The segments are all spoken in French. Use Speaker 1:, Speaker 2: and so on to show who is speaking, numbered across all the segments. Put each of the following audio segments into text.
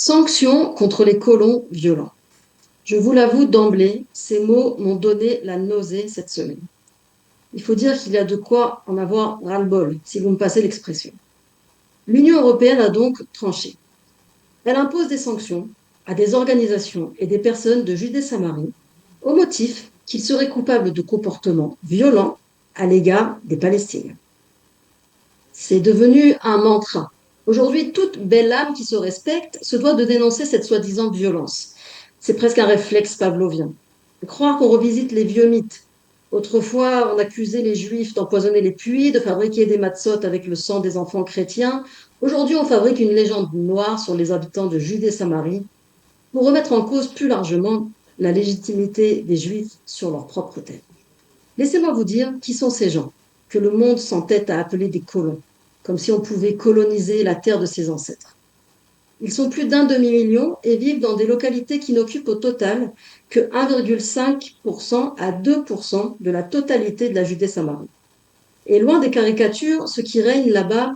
Speaker 1: Sanctions contre les colons violents. Je vous l'avoue d'emblée, ces mots m'ont donné la nausée cette semaine. Il faut dire qu'il y a de quoi en avoir ras-le-bol, si vous me passez l'expression. L'Union européenne a donc tranché. Elle impose des sanctions à des organisations et des personnes de Judée-Samarie au motif qu'ils seraient coupables de comportements violents à l'égard des Palestiniens. C'est devenu un mantra. Aujourd'hui, toute belle âme qui se respecte se doit de dénoncer cette soi-disant violence. C'est presque un réflexe pavlovien. Croire qu'on revisite les vieux mythes. Autrefois, on accusait les juifs d'empoisonner les puits, de fabriquer des matzot avec le sang des enfants chrétiens. Aujourd'hui, on fabrique une légende noire sur les habitants de Judée-Samarie pour remettre en cause plus largement la légitimité des juifs sur leur propre terre. Laissez-moi vous dire qui sont ces gens que le monde s'entête à appeler des colons, comme si on pouvait coloniser la terre de ses ancêtres. Ils sont plus d'un demi-million et vivent dans des localités qui n'occupent au total que 1,5% à 2% de la totalité de la Judée-Samarie. Et loin des caricatures, ce qui règne là-bas,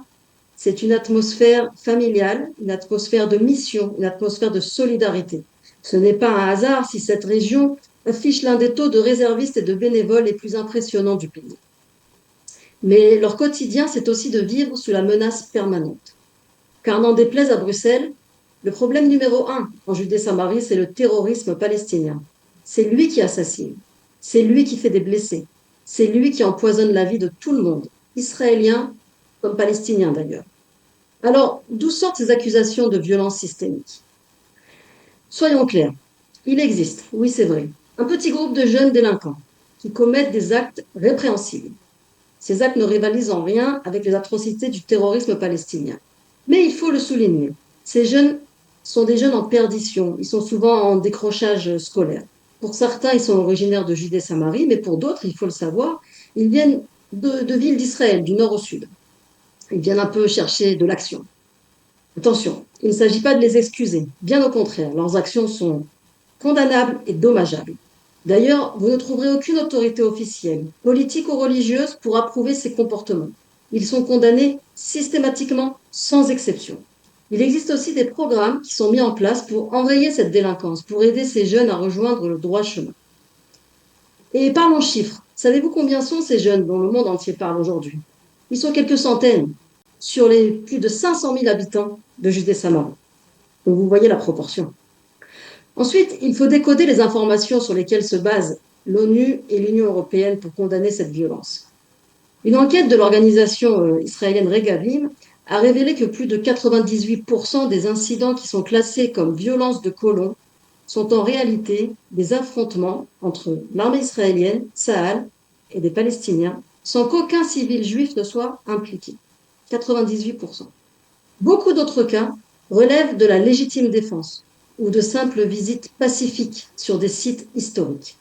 Speaker 1: c'est une atmosphère familiale, une atmosphère de mission, une atmosphère de solidarité. Ce n'est pas un hasard si cette région affiche l'un des taux de réservistes et de bénévoles les plus impressionnants du pays. Mais leur quotidien, c'est aussi de vivre sous la menace permanente. Car n'en déplaise à Bruxelles, le problème numéro un en Judée-Samarie, c'est le terrorisme palestinien. C'est lui qui assassine, c'est lui qui fait des blessés, c'est lui qui empoisonne la vie de tout le monde, israéliens comme palestiniens d'ailleurs. Alors, d'où sortent ces accusations de violence systémique? Soyons clairs, il existe, oui c'est vrai, un petit groupe de jeunes délinquants qui commettent des actes répréhensibles. Ces actes ne rivalisent en rien avec les atrocités du terrorisme palestinien. Mais il faut le souligner, ces jeunes sont des jeunes en perdition, ils sont souvent en décrochage scolaire. Pour certains, ils sont originaires de Judée-Samarie, mais pour d'autres, il faut le savoir, ils viennent de villes d'Israël, du nord au sud. Ils viennent un peu chercher de l'action. Attention, il ne s'agit pas de les excuser, bien au contraire, leurs actions sont condamnables et dommageables. D'ailleurs, vous ne trouverez aucune autorité officielle, politique ou religieuse, pour approuver ces comportements. Ils sont condamnés systématiquement, sans exception. Il existe aussi des programmes qui sont mis en place pour enrayer cette délinquance, pour aider ces jeunes à rejoindre le droit chemin. Et parlons chiffres. Savez-vous combien sont ces jeunes dont le monde entier parle aujourd'hui? Ils sont quelques centaines sur les plus de 500 000 habitants de Judée-Samarie. Donc vous voyez la proportion. Ensuite, il faut décoder les informations sur lesquelles se basent l'ONU et l'Union européenne pour condamner cette violence. Une enquête de l'organisation israélienne Regavim a révélé que plus de 98% des incidents qui sont classés comme violences de colons sont en réalité des affrontements entre l'armée israélienne, Tsahal, et des Palestiniens, sans qu'aucun civil juif ne soit impliqué. 98%. Beaucoup d'autres cas relèvent de la légitime défense ou de simples visites pacifiques sur des sites historiques.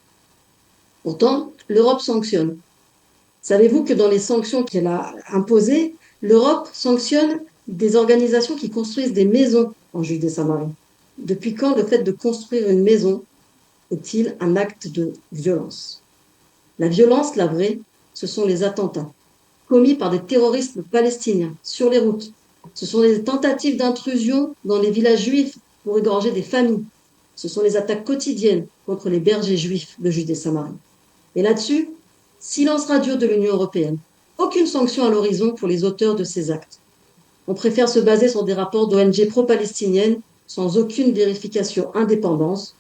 Speaker 1: Pourtant, l'Europe sanctionne. Savez-vous que dans les sanctions qu'elle a imposées, l'Europe sanctionne des organisations qui construisent des maisons en Judée-Samarie? Depuis quand le fait de construire une maison est-il un acte de violence? La violence, la vraie, ce sont les attentats commis par des terroristes palestiniens sur les routes. Ce sont les tentatives d'intrusion dans les villages juifs pour égorger des familles. Ce sont les attaques quotidiennes contre les bergers juifs de Judée-Samarie. Et là-dessus, silence radio de l'Union européenne. Aucune sanction à l'horizon pour les auteurs de ces actes. On préfère se baser sur des rapports d'ONG pro-palestiniennes sans aucune vérification indépendante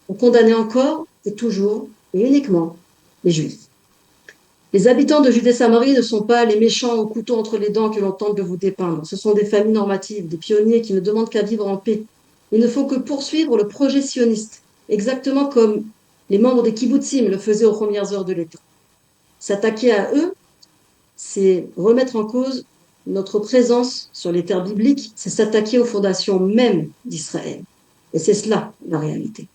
Speaker 1: pour condamner encore et toujours et uniquement les juifs. Les habitants de Judée-Samarie ne sont pas les méchants au couteau entre les dents que l'on tente de vous dépeindre. Ce sont des familles normatives, des pionniers qui ne demandent qu'à vivre en paix. Ils ne font que poursuivre le projet sioniste, exactement comme les membres des kibbutzim le faisaient aux premières heures de l'État. S'attaquer à eux, c'est remettre en cause notre présence sur les terres bibliques, c'est s'attaquer aux fondations mêmes d'Israël. Et c'est cela, la réalité.